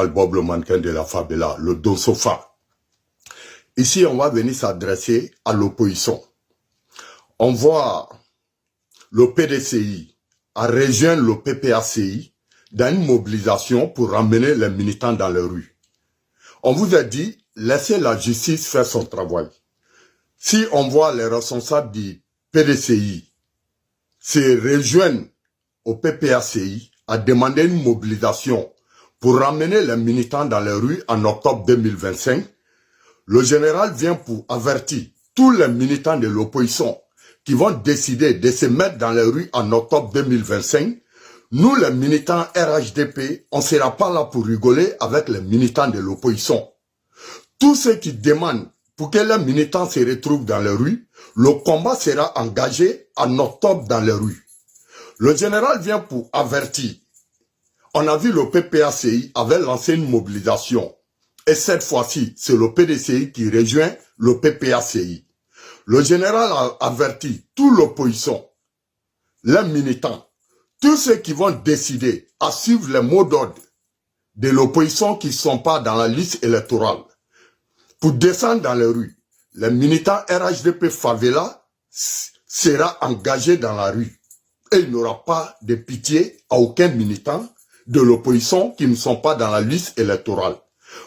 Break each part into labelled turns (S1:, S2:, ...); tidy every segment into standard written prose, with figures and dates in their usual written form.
S1: Bob le mannequin de la favela, le Don Sofa. Ici, on va venir s'adresser à l'opposition. On voit le PDCI a rejoint le PPACI dans une mobilisation pour ramener les militants dans les rues. On vous a dit, laissez la justice faire son travail. Si on voit les responsables du PDCI se rejoindre au PPACI à demander une mobilisation pour ramener les militants dans les rues en octobre 2025, le général vient pour avertir tous les militants de l'opposition qui vont décider de se mettre dans les rues en octobre 2025. Nous, les militants RHDP, on ne sera pas là pour rigoler avec les militants de l'opposition. Tous ceux qui demandent pour que les militants se retrouvent dans les rues, le combat sera engagé en octobre dans les rues. Le général vient pour avertir. On a vu le PPACI avait lancé une mobilisation. Et cette fois-ci, c'est le PDCI qui rejoint le PPACI. Le général a averti toute l'opposition, les militants, tous ceux qui vont décider à suivre les mots d'ordre de l'opposition qui ne sont pas dans la liste électorale pour descendre dans les rues. Les militants RHDP Favela sera engagé dans la rue. Et il n'y aura pas de pitié à aucun militant de l'opposition qui ne sont pas dans la liste électorale.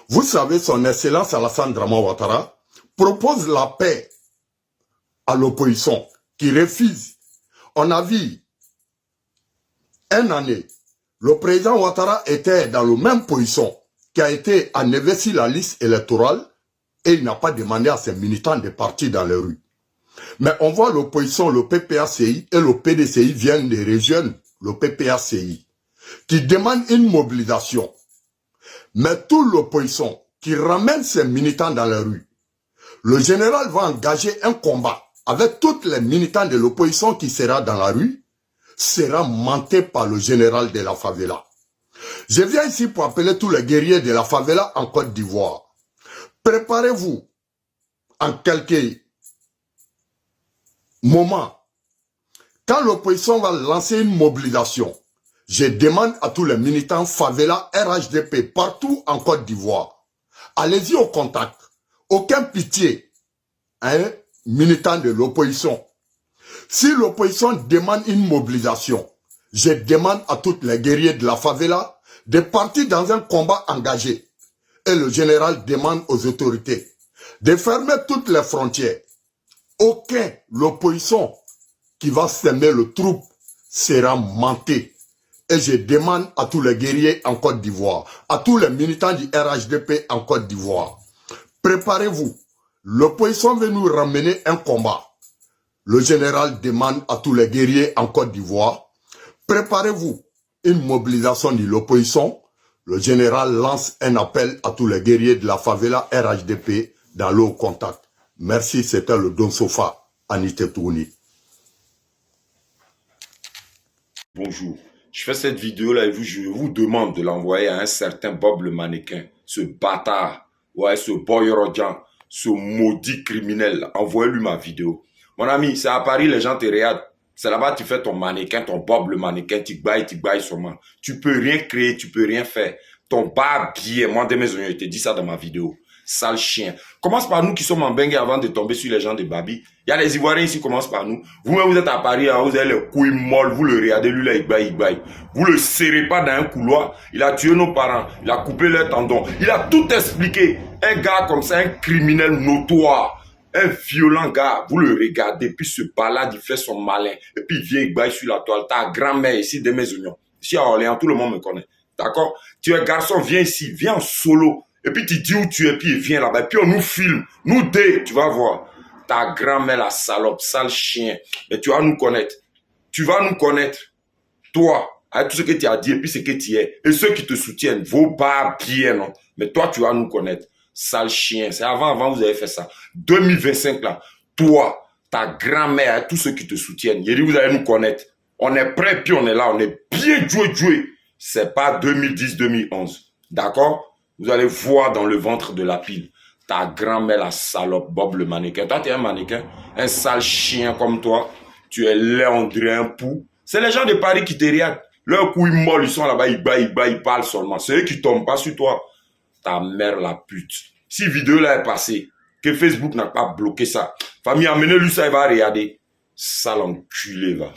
S1: Vous savez, son Excellence Alassane Dramane Ouattara propose la paix à l'opposition qui refuse. On a vu une année, le président Ouattara était dans la même position qui a été enlevé sur la liste électorale et il n'a pas demandé à ses militants de partir dans les rues. Mais on voit l'opposition, le PPACI et le PDCI viennent des régions, le PPACI, qui demande une mobilisation. Mais toute l'opposition qui ramène ses militants dans les rues, le général va engager un combat avec tous les militants de l'opposition qui sera dans la rue, sera monté par le général de la favela. Je viens ici pour appeler tous les guerriers de la favela en Côte d'Ivoire. Préparez-vous en quelques moments. Quand l'opposition va lancer une mobilisation, je demande à tous les militants favela RHDP partout en Côte d'Ivoire. Allez-y au contact. Aucun pitié à un militant de l'opposition. Si l'opposition demande une mobilisation, je demande à tous les guerriers de la favela de partir dans un combat engagé. Et le général demande aux autorités de fermer toutes les frontières. Aucun l'opposition qui va semer le trouble sera menté. Et je demande à tous les guerriers en Côte d'Ivoire, à tous les militants du RHDP en Côte d'Ivoire, préparez-vous. L'opposition veut nous ramener un combat. Le général demande à tous les guerriers en Côte d'Ivoire, préparez-vous. Une mobilisation de l'opposition. Le général lance un appel à tous les guerriers de la favela RHDP dans le contact. Merci, c'était le Don Sofa, Anité Touni.
S2: Bonjour. Je fais cette vidéo-là et je vous demande de l'envoyer à un certain Bob le mannequin, ce bâtard, ouais, ce boy Rodjan, ce maudit criminel. Envoyez-lui ma vidéo. Mon ami, c'est à Paris, les gens te regardent. C'est là-bas tu fais ton mannequin, ton Bob le mannequin, tu bailles seulement. Tu peux rien créer, tu peux rien faire. Ton barbier, moi de mes oignons, je te dis ça dans ma vidéo. Sale chien. Commence par nous qui sommes en bengue avant de tomber sur les gens de Babi. Il y a les Ivoiriens ici, commence par nous. Vous-même, vous êtes à Paris, hein, vous avez les couilles molles, vous le regardez, lui là, il baille. Vous le serrez pas dans un couloir. Il a tué nos parents, il a coupé leurs tendons. Il a tout expliqué. Un gars comme ça, un criminel notoire, un violent gars, vous le regardez, puis ce balade, il fait son malin. Et puis il vient, il baille sur la toile. Ta grand-mère ici, de mes oignons. Ici à Orléans, tout le monde me connaît. D'accord? Tu es garçon, viens ici, viens en solo. Et puis tu dis où tu es, puis il vient là-bas. Et puis on nous filme. Nous deux, tu vas voir. Ta grand-mère, la salope, sale chien. Mais tu vas nous connaître. Tu vas nous connaître. Toi, avec tout ce que tu as dit et puis ce que tu es. Et ceux qui te soutiennent, vos barbiers, non. Mais toi, tu vas nous connaître. Sale chien. C'est avant, vous avez fait ça. 2025, là. Toi, ta grand-mère, et tous ceux qui te soutiennent. Il dit, vous allez nous connaître. On est prêt, puis on est là. On est bien joué. C'est pas 2010-2011. D'accord? Vous allez voir dans le ventre de la pile. Ta grand-mère, la salope, Bob le mannequin. Toi, tu es un mannequin. Un sale chien comme toi. Tu es laid, on dirait un pou. C'est les gens de Paris qui te regardent. Leurs couilles molles, ils sont là-bas, ils parlent seulement. C'est eux qui tombent pas sur toi. Ta mère la pute. Si vidéo là est passée, que Facebook n'a pas bloqué ça, famille, amenez-lui ça, il va regarder. Sale enculé, va.